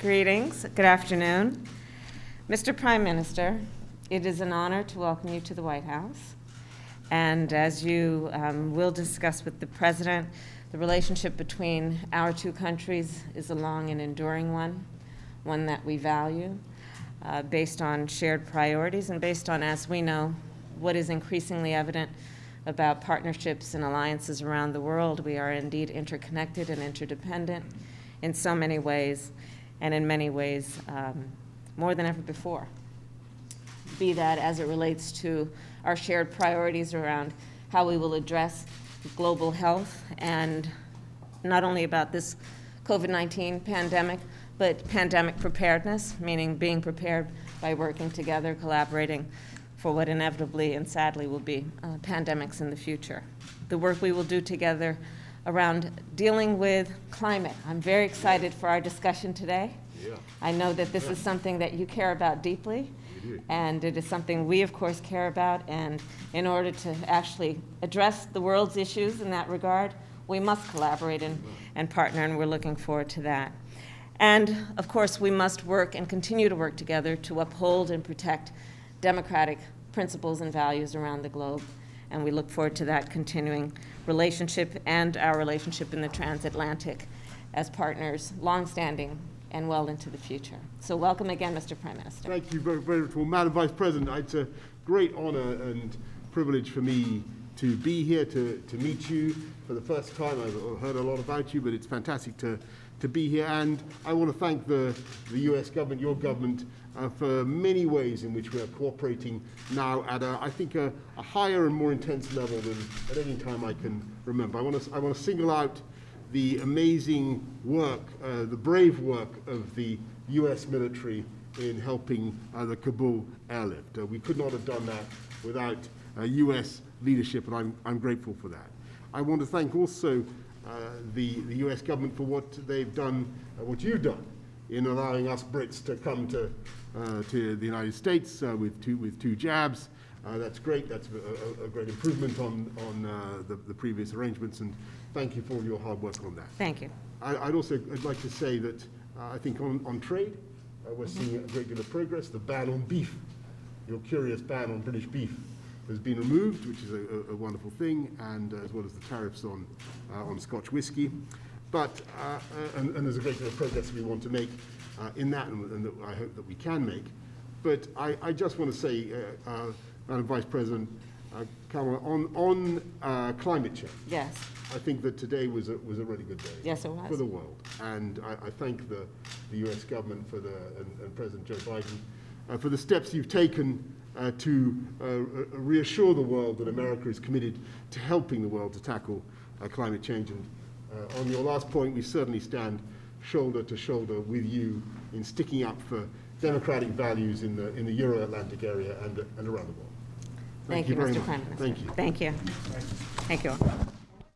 Greetings. Good afternoon. Mr. Prime Minister, it is an honor to welcome you to the White House. And as you will discuss with the President, the relationship between our two countries is a long and enduring one that we value, based on shared priorities and based on, as we know, what is increasingly evident about partnerships and alliances around the world. We are indeed interconnected and interdependent in so many ways, and in many ways more than ever before. Be that as it relates to our shared priorities around how we will address global health, and not only about this COVID-19 pandemic, but pandemic preparedness, meaning being prepared by working together, collaborating for what inevitably and sadly will be pandemics in the future. The work we will do together around dealing with climate. I'm very excited for our discussion today. Yeah. I know that this is something that you care about deeply, and it is something we, of course, care about. And in order to actually address the world's issues in that regard, we must collaborate and partner, and we're looking forward to that. And, of course, we must work and continue to work together to uphold and protect democratic principles and values around the globe. And we look forward to that continuing relationship and our relationship in the transatlantic as partners, longstanding and well into the future. So welcome again, Mr. Prime Minister. Thank you very, very much. Well, Madam Vice President, it's a great honor and privilege for me to be here to meet you for the first time. I've heard a lot about you, but it's fantastic to be here. And I want to thank the U.S. government, your government, for many ways in which we are cooperating now at, I think, a higher and more intense level than at any time I can remember. I want to single out the amazing work, the brave work of the U.S. military in helping the Kabul airlift. We could not have done that without U.S. leadership, and I'm grateful for that. I want to thank also the U.S. government for what they've done, what you've done, in allowing us Brits to come to the United States with two jabs. That's great. That's a great improvement on the previous arrangements, and thank you for all your hard work on that. Thank you. I'd like to say that I think on trade, we're seeing a great deal of progress. The ban on beef, your curious ban on British beef, has been removed, which is a wonderful thing, and as well as the tariffs on Scotch whisky. But and there's a great deal of progress we want to make in that, and that I hope that we can make. But I just want to say, Madam Vice President, Kamala, on climate change. Yes. I think that today was a really good day. Yes, it was. For the world, and I thank the U.S. government and President Joe Biden for the steps you've taken to reassure the world that America is committed to helping the world to tackle climate change. And on your last point, we certainly stand shoulder to shoulder with you in sticking up for democratic values in the Euro-Atlantic area and around the world. Thank you, very Mr. much. Prime Minister. Thank you. Thank you. Thank you all.